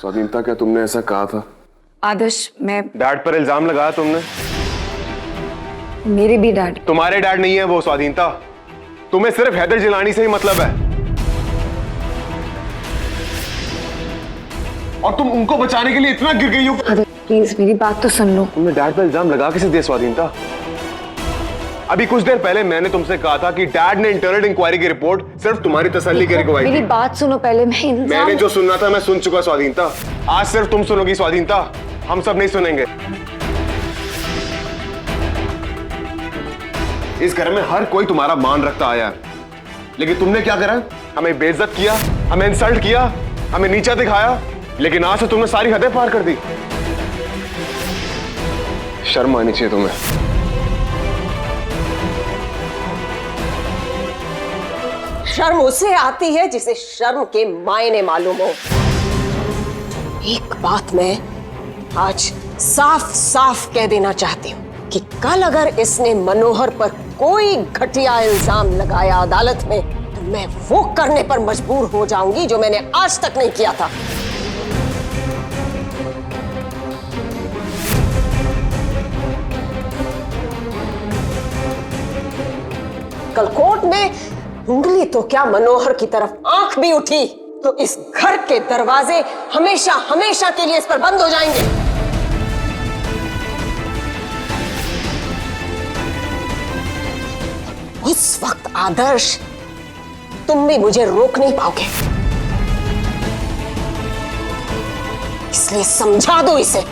स्वाधीनता, क्या तुमने ऐसा कहा था? आदर्श, मैं डैड पर इल्जाम लगाया तुमने? मेरे भी डैड। तुम्हारे डैड नहीं है वो स्वाधीनता, तुम्हें सिर्फ हैदर जिलानी से ही मतलब है। और तुम उनको बचाने के लिए इतना गिर गई हो। आदर्श प्लीज मेरी बात तो सुन लो। तुमने डैड पर इल्जाम लगा कैसे दिया स्वाधीनता? अभी कुछ देर पहले मैंने तुमसे कहा था कि डैड ने इंटरनल इंक्वायरी की रिपोर्ट सिर्फ तुम्हारी तसल्ली के लिए गवाही मेरी थी। बात सुनो पहले। मैंने जो सुनना था मैं सुन चुका स्वाधीनता। आज सिर्फ तुम सुनोगी स्वाधीनता, हम सब नहीं सुनेंगे। इस घर में हर कोई तुम्हारा मान रखता आया है, लेकिन तुमने क्या करा? हमें बेइज्जत किया, हमें इंसल्ट किया, हमें नीचा दिखाया, लेकिन आज तो तुमने सारी हदें पार कर दी। शर्म आनी चाहिए तुम्हें। शर्म उसे आती है जिसे शर्म के मायने मालूम हो। एक बात मैं आज साफ साफ कह देना चाहती हूँ कि कल अगर इसने मनोहर पर कोई घटिया इल्जाम लगाया अदालत में, तो मैं वो करने पर मजबूर हो जाऊंगी जो मैंने आज तक नहीं किया था। कल कोर्ट में उंगली तो क्या मनोहर की तरफ आंख भी उठी तो इस घर के दरवाजे हमेशा हमेशा के लिए इस पर बंद हो जाएंगे। उस वक्त आदर्श तुम भी मुझे रोक नहीं पाओगे, इसलिए समझा दो इसे।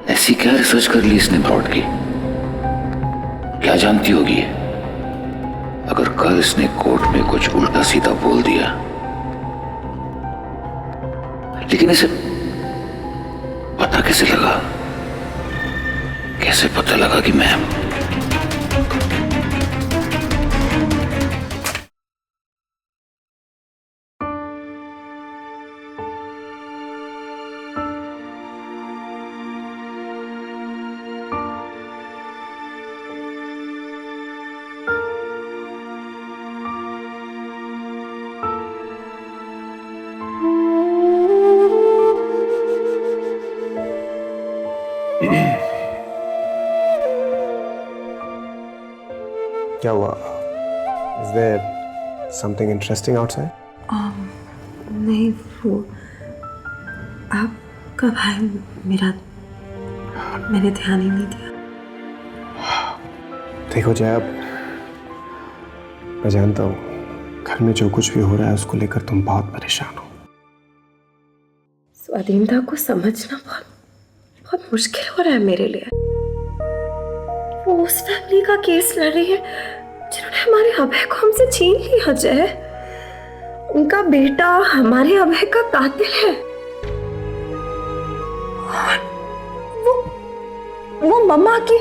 ऐसी क्या रिसर्च कर ली इसने फ्रॉड की? क्या जानती होगी ये? अगर कल इसने कोर्ट में कुछ उल्टा सीधा बोल दिया, लेकिन इसे पता कैसे लगा? कैसे पता लगा कि मैं क्या हुआ? Is there something interesting outside? नहीं, वो आपका भाई मैंने ध्यान ही नहीं दिया। देखो जया, मैं जानता हूँ घर में जो कुछ भी हो रहा है उसको लेकर तुम बहुत परेशान हो। स्वाधीनता को समझना बहुत मुश्किल हो रहा है मेरे लिए। वो उस फैमिली का केस लड़ रही है जिन्होंने हमारे अभय को हमसे छीन लिया। जय, उनका बेटा हमारे अभय का कातिल है। और वो मम्मा की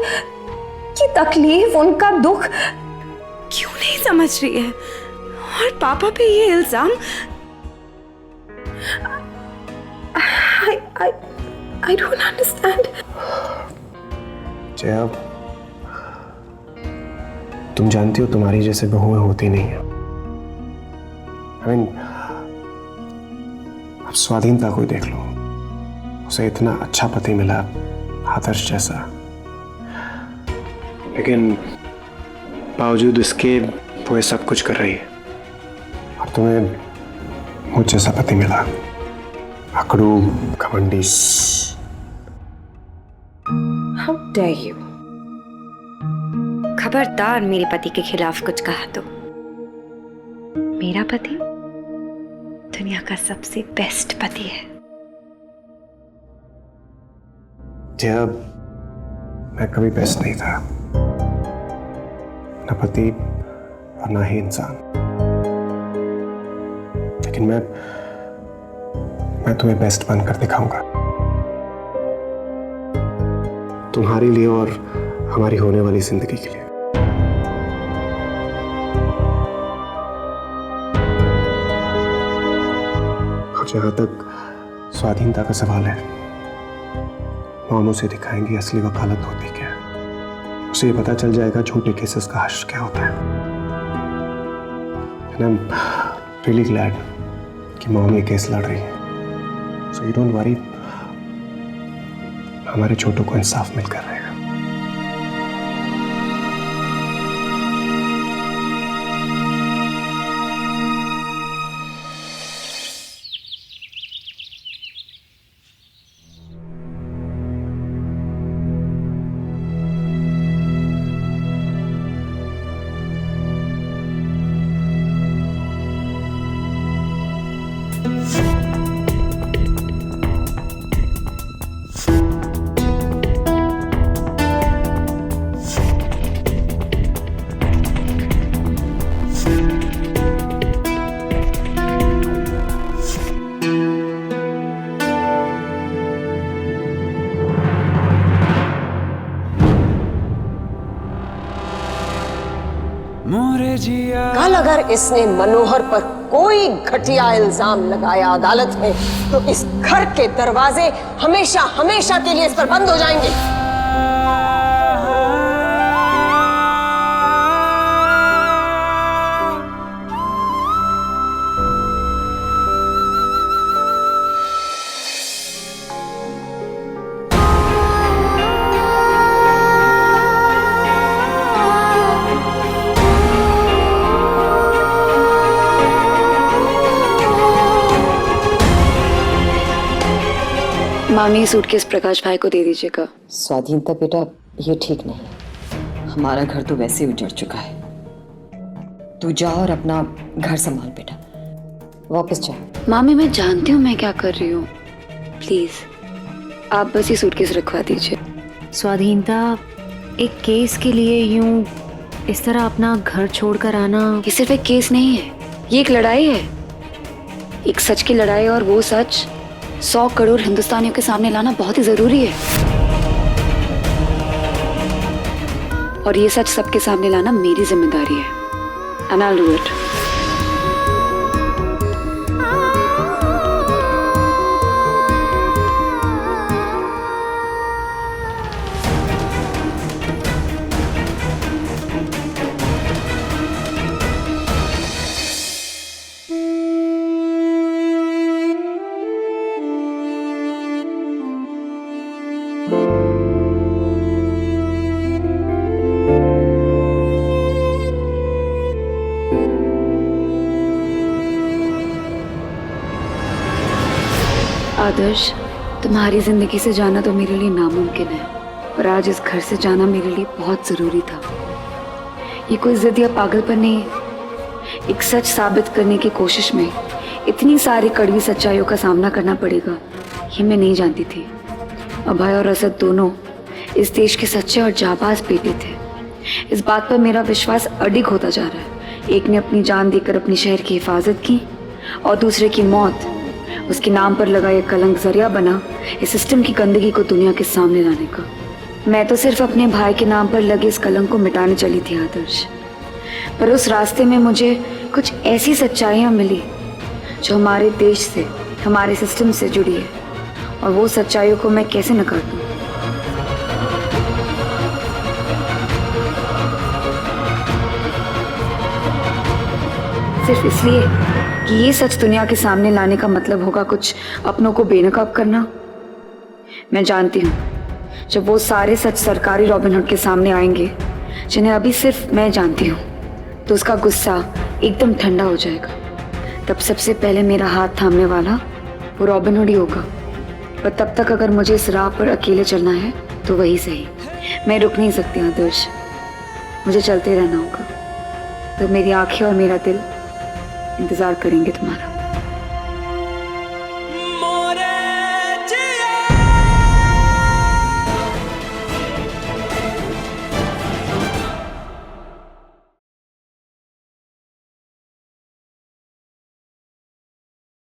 तकलीफ, उनका दुख क्यों नहीं समझ रही है? और पापा पे ये इल्जाम। I don't understand. जया, तुम जानती हो तुम्हारी जैसे बहुएं होती नहीं है। अब स्वाधीनता को देख लो, उसे इतना अच्छा पति मिला, आदर्श जैसा, लेकिन बावजूद इसके वो सब कुछ कर रही है। और तुम्हें मुझ जैसा पति मिला, अकड़ू, घमंडी। How dare you? खबरदार मेरे पति के खिलाफ कुछ कहा तो। मेरा पति दुनिया का सबसे बेस्ट पति है। जया, मैं कभी बेस्ट नहीं था, ना पति और ना ही इंसान। लेकिन मैं तुम्हें बेस्ट बनकर दिखाऊंगा, तुम्हारे लिए और हमारी होने वाली जिंदगी के लिए। और जहां तक स्वाधीनता का सवाल है, मॉम उसे दिखाएंगी असली वकालत होती क्या है। उसे ये पता चल जाएगा झूठे केसेस का हश्र क्या होता है। And I'm really glad कि मॉम ये केस लड़ रही है। So you don't worry, हमारे छोटू को इंसाफ मिलकर रहेगा। कल अगर इसने मनोहर पर कोई घटिया इल्जाम लगाया अदालत में, तो इस घर के दरवाजे हमेशा हमेशा के लिए इस पर बंद हो जाएंगे। मामी सूटकेस प्रकाश भाई को दे दीजिएगा। स्वाधीनता बेटा, ये ठीक नहीं। हमारा घर तो वैसे ही उजड़ चुका है। तू जा और अपना घर संभाल बेटा, वापस जा। मामी मैं जानती हूँ मैं क्या कर रही हूँ, प्लीज आप बस ये सूटकेस रखवा दीजिए। स्वाधीनता, एक केस के लिए यूं इस तरह अपना घर छोड़कर आना। ये सिर्फ एक केस नहीं है, ये एक लड़ाई है, एक सच की लड़ाई। और वो सच 100 करोड़ हिंदुस्तानियों के सामने लाना बहुत ही जरूरी है। और ये सच सबके सामने लाना मेरी जिम्मेदारी है। And I'll do it. आदर्श, तुम्हारी जिंदगी से जाना तो मेरे लिए नामुमकिन है, पर आज इस घर से जाना मेरे लिए बहुत जरूरी था। ये कोई जिद या पागलपन नहीं है। एक सच साबित करने की कोशिश में इतनी सारी कड़वी सच्चाइयों का सामना करना पड़ेगा, ये मैं नहीं जानती थी। अभय और असद दोनों इस देश के सच्चे और जाबाज बेटे थे। इस बात पर मेरा विश्वास अडिग होता जा रहा है। एक ने अपनी जान देकर अपनी शहर की हिफाजत की और दूसरे की मौत उसके नाम पर लगा ये कलंक जरिया बना इस सिस्टम की गंदगी को दुनिया के सामने लाने का। मैं तो सिर्फ अपने भाई के नाम पर लगे इस कलंक को मिटाने चली थी आदर्श, पर उस रास्ते में मुझे कुछ ऐसी सच्चाइयाँ मिली जो हमारे देश से, हमारे सिस्टम से जुड़ी है, और वो सच्चाइयों को मैं कैसे नकार दूँ। सिर्फ इसलिए कि ये सच दुनिया के सामने लाने का मतलब होगा कुछ अपनों को बेनकाब करना। मैं जानती हूँ जब वो सारे सच सरकारी रॉबिनहुड के सामने आएंगे जिन्हें अभी सिर्फ मैं जानती हूँ, तो उसका गुस्सा एकदम ठंडा हो जाएगा। तब सबसे पहले मेरा हाथ थामने वाला वो रॉबिनहुड ही होगा। पर तब तक अगर मुझे इस राह पर अकेले चलना है तो वही सही। मैं रुक नहीं सकती आदर्श, मुझे चलते रहना होगा। तो मेरी आंखें और मेरा दिल इंतजार करेंगे तुम्हारा।